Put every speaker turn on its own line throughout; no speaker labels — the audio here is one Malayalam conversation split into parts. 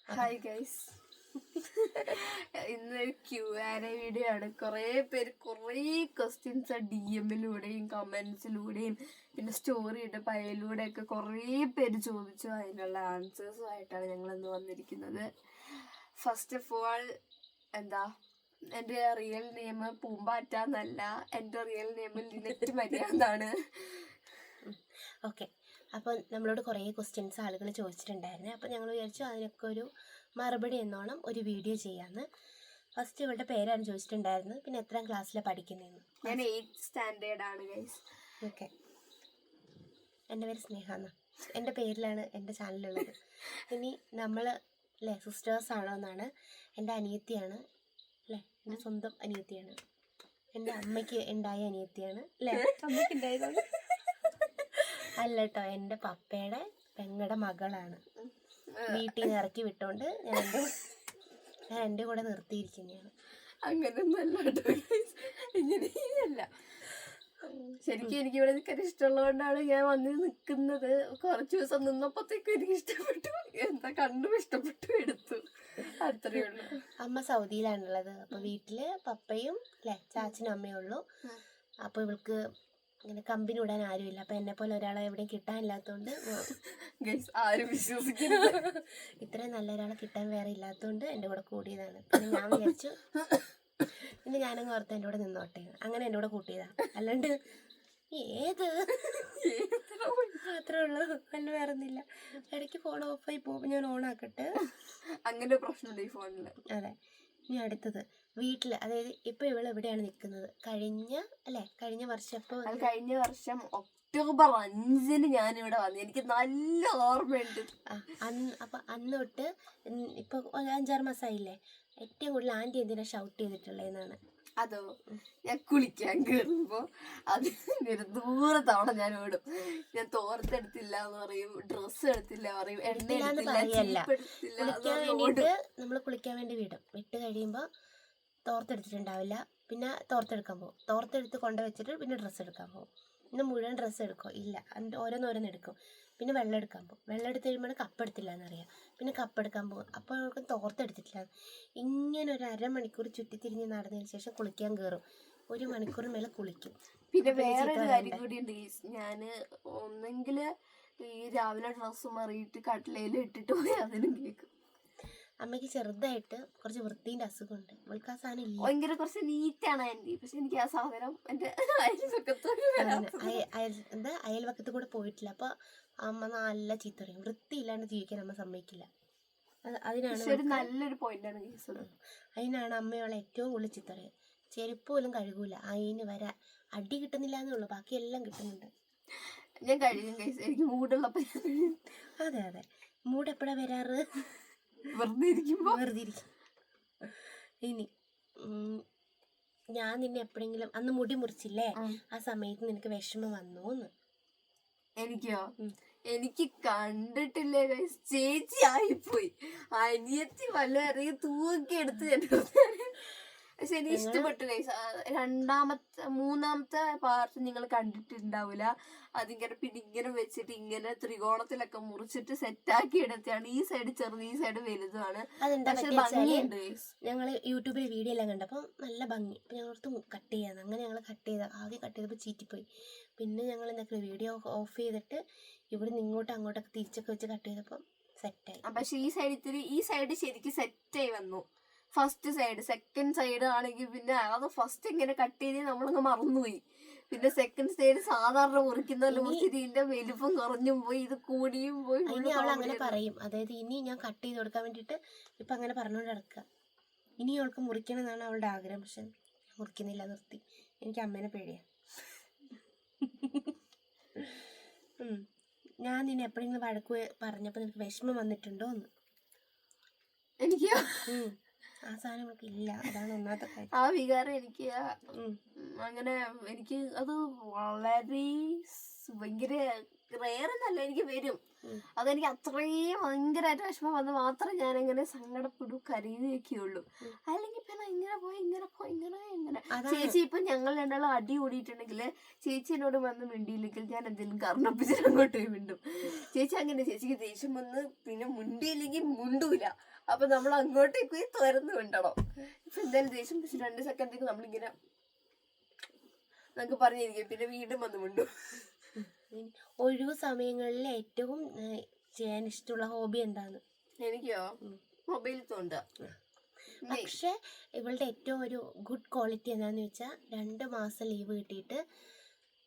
ഹായ് ഗൈസ്, ഇന്നൊരു Q&A വീഡിയോ ആണ്. കുറേ പേര് കുറേ ക്വസ്റ്റ്യൻസ് DM-ലൂടെയും കമൻസിലൂടെയും പിന്നെ സ്റ്റോറി ഇട്ട് പയ്യലൂടെയൊക്കെ കുറേ പേര് ചോദിച്ചു. അതിനുള്ള ആൻസേഴ്സുമായിട്ടാണ് ഞങ്ങളിന്ന് വന്നിരിക്കുന്നത്. ഫസ്റ്റ് ഓഫ് ഓൾ എൻ്റെ റിയൽ നെയിം പൂമ്പാറ്റ എന്നല്ല, എൻ്റെ റിയൽ നെയിം ലിനറ്റ് മരിയാന്നാണ്.
ഓക്കെ, അപ്പോൾ നമ്മളോട് കുറേ ക്വസ്റ്റ്യൻസ് ആളുകൾ ചോദിച്ചിട്ടുണ്ടായിരുന്നു. അപ്പോൾ ഞങ്ങൾ വിചാരിച്ചു അതിനൊക്കെ ഒരു മറുപടി എന്നോണം ഒരു വീഡിയോ ചെയ്യാമെന്ന്. ഫസ്റ്റ് ഇവളുടെ പേരാണ് ചോദിച്ചിട്ടുണ്ടായിരുന്നത്, പിന്നെ എത്രാം ക്ലാസ്സിലാണ് പഠിക്കുന്നതെന്ന്.
ഞാൻ 8th സ്റ്റാൻഡേർഡ് ആണ് ഗൈസ്.
ഓക്കെ, എൻ്റെ പേര് സ്നേഹ എന്നാ, എൻ്റെ പേരിലാണ് എൻ്റെ ചാനലുള്ളത്. ഇനി നമ്മൾ അല്ലേ സിസ്റ്റേഴ്സ് ആണോ എന്നാണ്. എൻ്റെ അനിയത്തിയാണ് അല്ലേ, എൻ്റെ സ്വന്തം അനിയത്തിയാണ്. എൻ്റെ അമ്മയ്ക്ക് ഉണ്ടായ അനിയത്തിയാണ് അല്ലേ, അമ്മയ്ക്ക് ഉണ്ടായതാണ് അല്ല കേട്ടോ, എൻ്റെ പപ്പയുടെ പെങ്ങളുടെ മകളാണ്. വീട്ടിൽ നിന്ന് ഇറക്കി വിട്ടോണ്ട് ഞാൻ എൻ്റെ കൂടെ നിർത്തിയിരിക്കുന്നതാണ്.
അങ്ങനെയൊന്നല്ല കേട്ടോ, ഇങ്ങനെയല്ല. ശരിക്കും എനിക്ക് ഇവിടെ നിൽക്കാൻ ഇഷ്ടമുള്ളതുകൊണ്ടാണ് ഞാൻ വന്ന് നിൽക്കുന്നത്. കുറച്ച് ദിവസം നിന്നപ്പോഴത്തേക്കും എനിക്ക് ഇഷ്ടപ്പെട്ടു, എന്താ കണ്ടും ഇഷ്ടപ്പെട്ടു, എടുത്തു, അത്രയേ ഉള്ളൂ.
അമ്മ സൗദിയിലാണുള്ളത്. അപ്പോൾ വീട്ടില് പപ്പയും അല്ലേ ചാച്ചനും അമ്മയും ഉള്ളൂ. അപ്പോൾ ഇവൾക്ക് ഇങ്ങനെ കമ്പനി വിടാൻ ആരുമില്ല. അപ്പം എന്നെ പോലെ ഒരാളെ എവിടെയും കിട്ടാനില്ലാത്തതുകൊണ്ട്
ആരും വിശ്വസിക്കരുത്,
ഇത്രയും നല്ല ഒരാളെ കിട്ടാൻ വേറെ ഇല്ലാത്തതുകൊണ്ട് എൻ്റെ കൂടെ കൂടിയതാണ്. പിന്നെ ഞാൻ വിചാരിച്ചു പിന്നെ ഞാനങ്ങ് ഓർത്ത് എൻ്റെ കൂടെ നിന്നോട്ടെ, അങ്ങനെ എൻ്റെ കൂടെ കൂട്ടിയതാ. അല്ലാണ്ട് ഏത് അത്രേ ഉള്ളൂ, അല്ല വേറെ ഒന്നുമില്ല. ഇടയ്ക്ക് ഫോൺ ഓഫായി പോകുമ്പോൾ ഞാൻ ഓൺ ആക്കട്ടെ,
അങ്ങനെ പ്രശ്നമുണ്ട് ഈ ഫോണിൽ.
അതെ. ഇനി അടുത്തത് വീട്ടിൽ, അതായത് ഇപ്പൊ ഇവൾ എവിടെയാണ് നിൽക്കുന്നത്? കഴിഞ്ഞ വർഷം
കഴിഞ്ഞ വർഷം ഒക്ടോബർ 5 ഞാനിവിടെ വന്നു. എനിക്ക് നല്ല ഓർമ്മയുണ്ട്.
അപ്പൊ അന്ന് തൊട്ട് ഇപ്പൊ 5-6 മാസമായില്ലേ. ഏറ്റവും കൂടുതൽ ആന്റി എന്തിനാ ഷൗട്ട് ചെയ്തിട്ടുള്ളതെന്നാണ്.
അതോ, ഞാൻ കുളിക്കാൻ കയറുമ്പോ അതിന് ദൂരെ തവണ ഞാൻ ഓടും. ഞാൻ തോർത്തെടുത്തില്ല എന്ന് പറയും, ഡ്രസ്സ് എടുത്തില്ല പറയും,
നമ്മൾ കുളിക്കാൻ വേണ്ടി വിടും. വിട്ട് കഴിയുമ്പോ തോർത്തെടുത്തിട്ടുണ്ടാവില്ല. പിന്നെ തോർത്തെടുക്കാൻ പോകും. തോർത്തെടുത്ത് കൊണ്ടുവച്ചിട്ട് പിന്നെ ഡ്രസ്സ് എടുക്കാൻ പോകും. പിന്നെ മുഴുവൻ ഡ്രസ്സ് എടുക്കോ ഇല്ല, ഓരോന്നോരോന്ന് എടുക്കും. പിന്നെ വെള്ളം എടുക്കാൻ പോകും. വെള്ളം എടുത്ത് കഴിയുമ്പോൾ കപ്പെടുത്തില്ല എന്നറിയാം. പിന്നെ കപ്പെടുക്കാൻ പോകും. അപ്പോൾ അവൾക്ക് തോർത്തെടുത്തിട്ടില്ല. ഇങ്ങനെ ഒരു അരമണിക്കൂർ ചുറ്റിത്തിരിഞ്ഞ് നടന്നതിന് ശേഷം കുളിക്കാൻ കയറും. 1 മണിക്കൂർ മേലെ കുളിക്കും.
പിന്നെ വേറൊരു കാര്യം കൂടി ഉണ്ട്, ഞാന് ഒന്നെങ്കിൽ ഈ രാവിലെ ഡ്രസ്സ് മാറിയിട്ട് കട്ടിലയിൽ ഇട്ടിട്ട് പോയി അതിനും കേൾക്കും.
അമ്മയ്ക്ക് ചെറുതായിട്ട് കുറച്ച് വൃത്തിന്റെ അസുഖമുണ്ട്. അവൾക്ക് ആ സാധനം ഇല്ല.
ഭയങ്കര കുറച്ച് നീറ്റാണ് ആന്റി, പക്ഷെ എനിക്ക് ആ സാധനം എന്റെ
അയൽവക്കത്ത് കൂടെ പോയിട്ടില്ല. അപ്പൊ അമ്മ നല്ല ചീത്ത പറയും. വൃത്തിയില്ലാണ്ട് ജീവിക്കാൻ അമ്മ സമ്മതിക്കില്ല. അതിനാണ്
നല്ലൊരു പോയിന്റാണ്.
അതിനാണ് അമ്മയോളെ ഏറ്റവും കൂടുതൽ ചീത്ത പറയും. ചെരുപ്പ് പോലും കഴുകൂല. അതിന് വരെ അടി കിട്ടുന്നില്ല എന്നുള്ളൂ, ബാക്കി എല്ലാം കിട്ടുന്നുണ്ട്.
ഞാൻ കഴുകും, എനിക്ക് മൂടുള്ളപ്പോ.
അതെ അതെ, മൂഡ് എപ്പോഴാ വരാറ്?
വെറുതെ ഇരിക്കും.
ഇനി ഞാൻ നിന്നെ എപ്പോഴെങ്കിലും അന്ന് മുടി മുറിച്ചില്ലേ, ആ സമയത്ത് നിനക്ക് വിഷമം വന്നോന്ന്?
എനിക്കോ? എനിക്ക് കണ്ടിട്ടില്ലേ ഗൈസ്, ചേച്ചി ആയിപ്പോയി. അനിയത്തി വളരെ തൂക്കി എടുത്ത്. പക്ഷെ എനിക്ക് ഇഷ്ടപ്പെട്ടു ഗൈസ്. മൂന്നാമത്തെ പാർട്ട് നിങ്ങൾ കണ്ടിട്ടുണ്ടാവില്ല. അതിങ്ങനെ പിന്നെ ഇങ്ങനെ വെച്ചിട്ട് ഇങ്ങനെ ത്രികോണത്തിലൊക്കെ മുറിച്ചിട്ട് സെറ്റാക്കി എടുത്താണ്. ഈ സൈഡ് ചെറുത്, ഈ സൈഡ് വലുതുമാണ്. പക്ഷെ ഭംഗിയുണ്ട് ഗൈസ്.
ഞങ്ങൾ യൂട്യൂബിൽ വീഡിയോ എല്ലാം കണ്ടപ്പോൾ നല്ല ഭംഗി. അപ്പം ഞങ്ങളടുത്ത് കട്ട് ചെയ്യാന്ന്. അങ്ങനെ ഞങ്ങൾ കട്ട് ചെയ്ത ആദ്യം കട്ട് ചെയ്തപ്പോൾ ചീറ്റിപ്പോയി. പിന്നെ ഞങ്ങൾ എന്താ വീഡിയോ ഓഫ് ചെയ്തിട്ട് ഇവിടെ നിന്ന് ഇങ്ങോട്ടും അങ്ങോട്ടൊക്കെ തിരിച്ചൊക്കെ വെച്ച് കട്ട് ചെയ്തപ്പോൾ സെറ്റായി.
പക്ഷെ ഈ സൈഡ് ശരിക്കും സെറ്റായി വന്നു. ഫസ്റ്റ് സൈഡ്, സെക്കൻഡ് സൈഡ് ആണെങ്കിൽ പിന്നെ അത് ഫസ്റ്റ് ഇങ്ങനെ കട്ട് ചെയ്ത് നമ്മളങ്ങ് മറന്നുപോയി. പിന്നെ സെക്കൻഡ് സൈഡ് സാധാരണ മുറിക്കുന്നല്ലോ മുറിച്ചിട്ട് ഇതിന്റെ വലുപ്പം കുറഞ്ഞും പോയി, ഇത് കൂടിയും പോയി.
ഇനി അവൾ അങ്ങനെ പറയും. അതായത് ഇനി ഞാൻ കട്ട് ചെയ്ത് കൊടുക്കാൻ വേണ്ടിയിട്ട് ഇപ്പൊ അങ്ങനെ പറഞ്ഞുകൊണ്ട് നടക്കുക. ഇനി അവൾക്ക് മുറിക്കണം എന്നാണ് അവളുടെ ആഗ്രഹം. പക്ഷെ മുറിക്കുന്നില്ല, നിർത്തി. എനിക്ക് അമ്മേനെ പേടിയാ. ഞാൻ നിന്നെ എപ്പോഴെങ്കിലും വഴക്ക് പറഞ്ഞപ്പോൾ നിനക്ക് വിഷമം വന്നിട്ടുണ്ടോ എന്ന്?
എനിക്കോ?
ആ സാധനം നമുക്ക് ഇല്ല. അതാണ് ഒന്നാമത്തെ കാര്യം.
ആ വികാരം എനിക്ക് അങ്ങനെ എനിക്ക് അത് വളരെ ഭയങ്കര റെയർ എന്നല്ല, എനിക്ക് വരും. അതെനിക്ക് അത്രയും ഭയങ്കരമായിട്ട് വിഷമം വന്ന് മാത്രം ഞാൻ അങ്ങനെ സങ്കടപ്പെടും കരയുകയൊക്കെയുള്ളൂ. അല്ലെങ്കിൽ പിന്നെ ഇങ്ങനെ ചേച്ചി ഇപ്പൊ ഞങ്ങൾ രണ്ടാളും അടി കൂടിയിട്ടുണ്ടെങ്കിൽ ചേച്ചി എന്നോട് വന്ന് മിണ്ടിയില്ലെങ്കിൽ ഞാൻ എന്തെങ്കിലും കർണപ്പിച്ചിട്ട് അങ്ങോട്ട് പോയി മിണ്ടും. ചേച്ചി അങ്ങനെ, ചേച്ചിക്ക് ദേഷ്യം വന്ന് പിന്നെ മുണ്ടിയില്ലെങ്കിൽ മുണ്ടൂല. അപ്പൊ നമ്മൾ അങ്ങോട്ടേക്ക് പോയി തുറന്ന് മിണ്ടണം. ഇപ്പൊ എന്തായാലും ദേഷ്യം പിടിച്ച് 2 സെക്കൻഡേക്ക് നമ്മളിങ്ങനെ നമുക്ക് പറഞ്ഞിരിക്കും, പിന്നെ വീണ്ടും വന്ന് മിണ്ടും.
ഒഴിവ് സമയങ്ങളിൽ ഏറ്റവും ചെയ്യാൻ ഇഷ്ടമുള്ള ഹോബി എന്താണ്?
എനിക്കോ മൊബൈൽ തോണ്ട.
പക്ഷെ ഇവളുടെ ഏറ്റവും ഒരു ഗുഡ് ക്വാളിറ്റി എന്താന്ന് വെച്ചാൽ 2 മാസം ലീവ് കിട്ടിയിട്ട്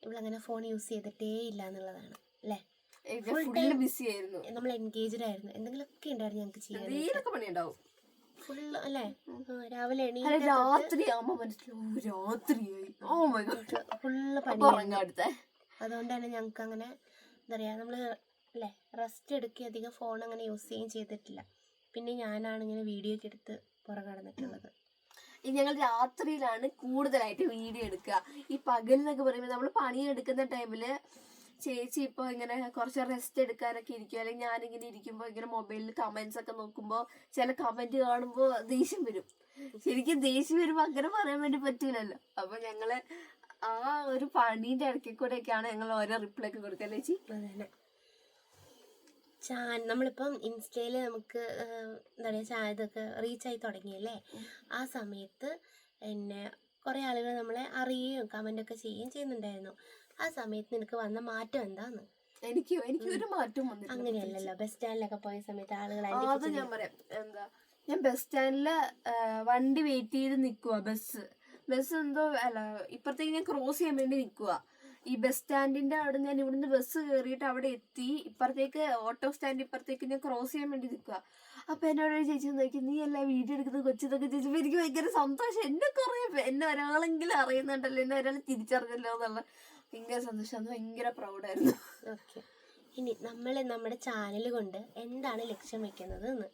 ഇവളങ്ങനെ ഫോൺ യൂസ് ചെയ്തിട്ടേ ഇല്ല എന്നുള്ളതാണ് അല്ലേ?
ബിസി ആയിരുന്നു,
നമ്മൾ എൻഗേജ്ഡ് ആയിരുന്നു, എന്തെങ്കിലുമൊക്കെ ഉണ്ടായിരുന്നു ഞങ്ങൾക്ക് ചെയ്യാൻ
പണിയുണ്ടാവും
ഫുള്ള് അല്ലേ? രാവിലെ
രാത്രിയാവുമ്പോ മനസ്സിലാവും രാത്രിയായി,
ഫുള്ള് പണി. അതുകൊണ്ട് തന്നെ ഞങ്ങൾക്ക് അങ്ങനെ എന്താ പറയുക, നമ്മൾ അല്ലേ റെസ്റ്റ് എടുക്കുകയും അധികം ഫോൺ അങ്ങനെ യൂസ് ചെയ്യുകയും ചെയ്തിട്ടില്ല. പിന്നെ ഞാനാണ് ഇങ്ങനെ വീഡിയോ ഒക്കെ എടുത്ത് പുറകെ നടന്നിട്ടുള്ളത്.
ഞങ്ങൾ രാത്രിയിലാണ് കൂടുതലായിട്ട് വീഡിയോ എടുക്കുക. ഈ പകലെന്നൊക്കെ പറയുമ്പോൾ നമ്മൾ പണിയെടുക്കുന്ന ടൈമില് ചേച്ചി ഇപ്പോൾ ഇങ്ങനെ കുറച്ച് റെസ്റ്റ് എടുക്കാനൊക്കെ ഇരിക്കും, അല്ലെങ്കിൽ ഞാനിങ്ങനെ ഇരിക്കുമ്പോൾ ഇങ്ങനെ മൊബൈലിൽ കമന്റ്സ് ഒക്കെ നോക്കുമ്പോൾ ചില കമന്റ് കാണുമ്പോൾ ദേഷ്യം വരും. ശരിക്കും ദേഷ്യം വരുമ്പോൾ അങ്ങനെ പറയാൻ വേണ്ടി പറ്റൂലല്ലോ. അപ്പൊ ഞങ്ങള് ആ ഒരു പണീന്റെ ഇടയ്ക്ക് കൂടെയൊക്കെയാണ് ഞങ്ങൾ ഓരോ റിപ്ലൈ ഒക്കെ കൊടുക്കുക ചേച്ചി.
അതന്നെ നമ്മളിപ്പം ഇൻസ്റ്റയിൽ നമുക്ക് എന്താ പറയുക ഇതൊക്കെ റീച്ചായി തുടങ്ങിയല്ലേ, ആ സമയത്ത് പിന്നെ കുറേ ആളുകൾ നമ്മളെ അറിയുകയും കമൻ്റൊക്കെ ചെയ്യുകയും ചെയ്യുന്നുണ്ടായിരുന്നു. ആ സമയത്ത് നിനക്ക് വന്ന മാറ്റം എന്താന്ന്?
എനിക്കൊരു മാറ്റം വന്നില്ല.
അങ്ങനെയല്ലല്ലോ, ബസ് സ്റ്റാൻഡിലൊക്കെ പോയ സമയത്ത് ആളുകൾ
അത് ഞാൻ പറയാം. ഞാൻ ബസ് സ്റ്റാൻഡില് വണ്ടി വെയിറ്റ് ചെയ്ത് നിൽക്കുക, ബസ് എന്തോ അല്ല ഇപ്പഴത്തേക്ക് ഞാൻ ക്രോസ് ചെയ്യാൻ വേണ്ടി നിൽക്കുക. ഈ ബസ് സ്റ്റാൻഡിന്റെ അവിടെ ഞാൻ ഇവിടുന്ന് ബസ് കയറിയിട്ട് അവിടെ എത്തി, ഇപ്പഴത്തേക്ക് ഓട്ടോ സ്റ്റാൻഡ് ഇപ്പഴത്തേക്ക് ഞാൻ ക്രോസ് ചെയ്യാൻ വേണ്ടി നിൽക്കുക. അപ്പൊ എന്നോട് ചേച്ചി നോക്കി, നീ അല്ല വീഡിയോ എടുക്കുന്നത് കൊച്ചിതൊക്കെ ചേച്ചി. എനിക്ക് ഭയങ്കര സന്തോഷം, എന്നെ ഒരാളെങ്കിലും അറിയുന്നുണ്ടല്ലോ, എന്നെ ഒരാൾ തിരിച്ചറിഞ്ഞല്ലോ എന്നുള്ള ഭയങ്കര സന്തോഷം. അത് ഭയങ്കര പ്രൗഡായിരുന്നു.
ഓക്കെ, ഇനി നമ്മൾ നമ്മുടെ ചാനൽ കൊണ്ട് എന്താണ് ലക്ഷ്യം വെക്കുന്നത് എന്ന്.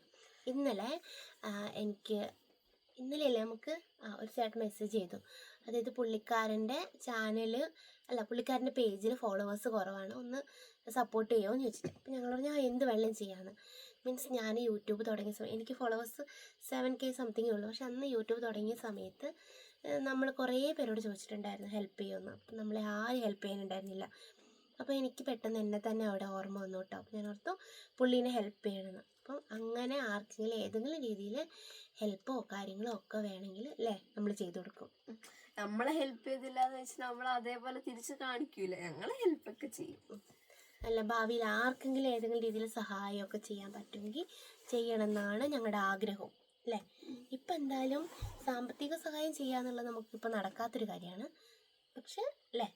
ഇന്നലെയല്ലേ നമുക്ക് ഒരു ചേട്ടൻ മെസ്സേജ് ചെയ്തു, അതായത് പുള്ളിക്കാരൻ്റെ പുള്ളിക്കാരൻ്റെ പേജിൽ ഫോളോവേഴ്സ് കുറവാണ്, ഒന്ന് സപ്പോർട്ട് ചെയ്യുമോ എന്ന് ചോദിച്ചിട്ട്. അപ്പം ഞങ്ങൾ പറഞ്ഞു എന്ത് വെള്ളം ചെയ്യാമെന്ന്. മീൻസ് ഞാൻ യൂട്യൂബ് തുടങ്ങിയ സമയം എനിക്ക് ഫോളോവേഴ്സ് 7K സംതിങ്ങേ ഉള്ളൂ. പക്ഷെ അന്ന് യൂട്യൂബ് തുടങ്ങിയ സമയത്ത് നമ്മൾ കുറേ പേരോട് ചോദിച്ചിട്ടുണ്ടായിരുന്നു ഹെൽപ്പ് ചെയ്യുമെന്ന്. അപ്പം നമ്മളെ ആരും ഹെൽപ്പ് ചെയ്യാനുണ്ടായിരുന്നില്ല. അപ്പോൾ എനിക്ക് പെട്ടെന്ന് എന്നെ തന്നെ അവിടെ ഓർമ്മ വന്നു കേട്ടോ. അപ്പോൾ ഞാൻ ഓർത്തു പുള്ളീനെ ഹെൽപ്പ് ചെയ്യണമെന്ന്. അപ്പം അങ്ങനെ ആർക്കെങ്കിലും ഏതെങ്കിലും രീതിയിൽ ഹെൽപ്പോ കാര്യങ്ങളോ ഒക്കെ വേണമെങ്കിൽ അല്ലേ നമ്മൾ ചെയ്തു കൊടുക്കും.
നമ്മളെ ഹെൽപ്പ് ചെയ്തില്ലാന്ന് വെച്ചാൽ നമ്മൾ അതേപോലെ തിരിച്ച് കാണിക്കൂല, ഞങ്ങളെ ഹെൽപ്പൊക്കെ ചെയ്യും.
അല്ല, ഭാവിയിൽ ആർക്കെങ്കിലും ഏതെങ്കിലും രീതിയിൽ സഹായമൊക്കെ ചെയ്യാൻ പറ്റുമെങ്കിൽ ചെയ്യണമെന്നാണ് ഞങ്ങളുടെ ആഗ്രഹം അല്ലേ. ഇപ്പം എന്തായാലും സാമ്പത്തിക സഹായം ചെയ്യാന്നുള്ളത് നമുക്കിപ്പോൾ നടക്കാത്തൊരു കാര്യമാണ്. പക്ഷെ അല്ലേ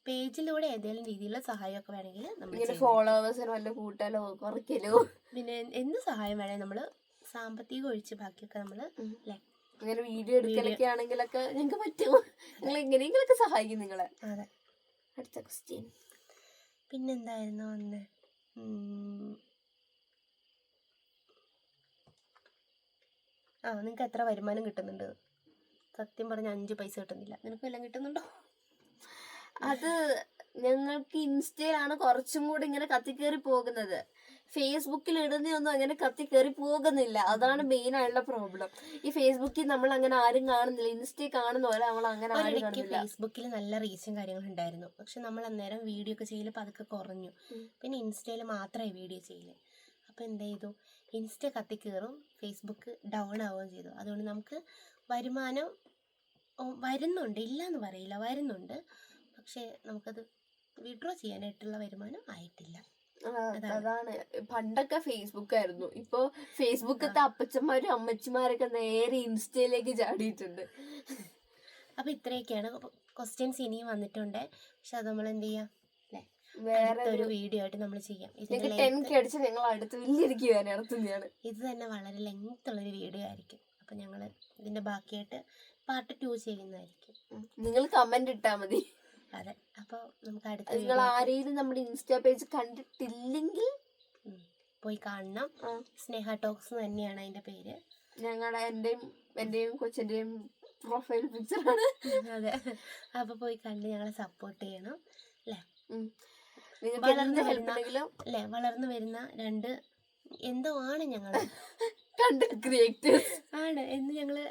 പേജിലൂടെ ഏതെങ്കിലും രീതിയിലുള്ള സഹായമൊക്കെ വേണമെങ്കിൽ നമ്മൾ
ഫോളോവേഴ്സിന് വല്ല കൂട്ടാലോ കുറയ്ക്കലോ പിന്നെ
എന്ത് സഹായം വേണമെങ്കിൽ നമ്മൾ സാമ്പത്തികം ഒഴിച്ച് ബാക്കിയൊക്കെ നമ്മൾ അല്ലേ
അങ്ങനെ വീഡിയോ എടുക്കലൊക്കെ ആണെങ്കിലൊക്കെ ഞങ്ങൾക്ക് പറ്റുമോ, നിങ്ങൾ എങ്ങനെയെങ്കിലൊക്കെ സഹായിക്കും നിങ്ങളെ.
അതെ.
അടുത്ത ക്വസ്റ്റ്യൻ
പിന്നെന്തായിരുന്നു ഒന്ന്? നിങ്ങൾക്ക് എത്ര വരുമാനം കിട്ടുന്നുണ്ട്? സത്യം പറഞ്ഞ 5 പൈസ കിട്ടുന്നില്ല. നിനക്ക് എല്ലാം കിട്ടുന്നുണ്ടോ?
അത് ഞങ്ങൾക്ക് ഇൻസ്റ്റയിലാണ് കുറച്ചും കൂടി ഇങ്ങനെ കത്തിക്കേറി പോകുന്നത്. ഫേസ്ബുക്കിൽ ഇടുന്നൊന്നും അങ്ങനെ കത്തിക്കേറി പോകുന്നില്ല. അതാണ് മെയിൻ ആയിട്ടുള്ള പ്രോബ്ലം. ഈ ഫേസ്ബുക്കിൽ നമ്മൾ അങ്ങനെ ആരും കാണുന്നില്ല, ഇൻസ്റ്റയിൽ കാണുന്ന പോലെ നമ്മൾ അങ്ങനെ ആരും കാണുന്നില്ല.
ഫേസ്ബുക്കിൽ നല്ല റീച്ചും കാര്യങ്ങളും ഉണ്ടായിരുന്നു, പക്ഷെ നമ്മൾ അന്നേരം വീഡിയോ ഒക്കെ ചെയ്യൽ പതുക്കെ കുറഞ്ഞു. പിന്നെ ഇൻസ്റ്റയിൽ മാത്രമായി വീഡിയോ ചെയ്യല്. അപ്പോൾ എന്ത് ചെയ്തു, ഇൻസ്റ്റ കത്തിക്കേറും, ഫേസ്ബുക്ക് ഡൗൺ ആവുകയും ചെയ്തു. അതുകൊണ്ട് നമുക്ക് വരുമാനം വരുന്നുണ്ട്, ഇല്ല എന്ന് പറയില്ല, വരുന്നുണ്ട്. പക്ഷെ നമുക്കത് വിഡ്രോ ചെയ്യാനായിട്ടുള്ള വരുമാനം ആയിട്ടില്ല.
അതാണ്. പണ്ടൊക്കെ ഫേസ്ബുക്ക് ആയിരുന്നു, ഇപ്പൊ ഫേസ്ബുക്കത്തെ അപ്പച്ചന്മാരും അമ്മച്ചിമാരൊക്കെ നേരെ ഇൻസ്റ്റയിലേക്ക് ചാടിയിട്ടുണ്ട്.
അപ്പൊ ഇത്രയൊക്കെയാണ് ക്വസ്റ്റ്യൻസ്. ഇനിയും വന്നിട്ടുണ്ട്, പക്ഷെ അത് നമ്മൾ എന്ത് ചെയ്യാം,
വേറെ
ഒരു വീഡിയോ ആയിട്ട് നമ്മൾ ചെയ്യാം.
ഞങ്ങൾ അടുത്ത് വലിയ നടത്തുന്നതാണ്.
ഇത് തന്നെ വളരെ ലെങ്ത് ഉള്ളൊരു വീഡിയോ ആയിരിക്കും. അപ്പൊ ഞങ്ങൾ ഇതിന്റെ ബാക്കിയായിട്ട് പാർട്ട് 2 ചെയ്യുന്നതായിരിക്കും.
നിങ്ങൾ കമന്റ് ഇട്ടാ മതി.
അതെ. അപ്പോൾ നമുക്ക് അടുത്ത
നിങ്ങൾ ആരെങ്കിലും നമ്മുടെ ഇൻസ്റ്റാ പേജ് കണ്ടിട്ടില്ലെങ്കിൽ
പോയി കാണണം. സ്നേഹ ടോക്സ് തന്നെയാണ് അതിന്റെ പേര്.
ഞങ്ങളുടെ എന്റെയും കൊച്ചിന്റെയും പ്രൊഫൈൽ പിക്ചറാണ്.
അതെ. അപ്പൊ പോയി കണ്ട് ഞങ്ങളെ സപ്പോർട്ട് ചെയ്യണം അല്ലേ.
നിങ്ങൾക്ക് എന്ത് ഹെൽപ്പ് ഉണ്ടെങ്കിലും
അല്ലേ വളർന്നു വരുന്ന രണ്ട് എന്തോ ആണ് ഞങ്ങൾ
കണ്ടന്റ് ക്രിയേറ്റേഴ്സ്
ആണ് എന്ന് ഞങ്ങള്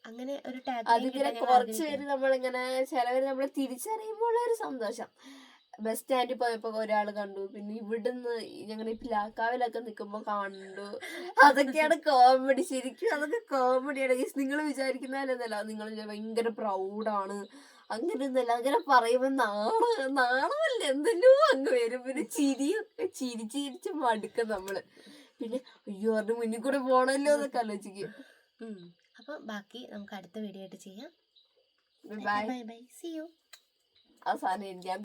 അങ്ങനെ ഒരു
അതിങ്ങനെ കുറച്ച് പേര് നമ്മളിങ്ങനെ ചിലവര് നമ്മള് തിരിച്ചറിയുമ്പോൾ ഒരു സന്തോഷം. ബസ് സ്റ്റാൻഡിൽ പോയപ്പോ ഒരാൾ കണ്ടു, പിന്നെ ഇവിടുന്ന് ഞങ്ങൾ ഈ പിലാക്കാവിലൊക്കെ നിൽക്കുമ്പോ കണ്ടു. അതൊക്കെയാണ് കോമഡി. ശരിക്കും അതൊക്കെ കോമഡിയാണ്. നിങ്ങൾ വിചാരിക്കുന്നതല്ല, നിങ്ങൾ ഭയങ്കര പ്രൗഡാണ് അങ്ങനെയൊന്നുമല്ല. അങ്ങനെ പറയുമ്പോ നാണമല്ല എന്തെല്ലോ അങ്ങ് വരും. പിന്നെ ചിരിച്ച് മടുക്കും നമ്മള്. പിന്നെ അയ്യോ അവരുടെ മുന്നിൽ കൂടെ പോണല്ലോ എന്നൊക്കെ ആലോചിക്കും.
അപ്പൊ ബാക്കി നമുക്ക് അടുത്ത വീഡിയോ ആയിട്ട് ചെയ്യാം.
Bye
bye bye, see you.
അവസാനം ഞാൻ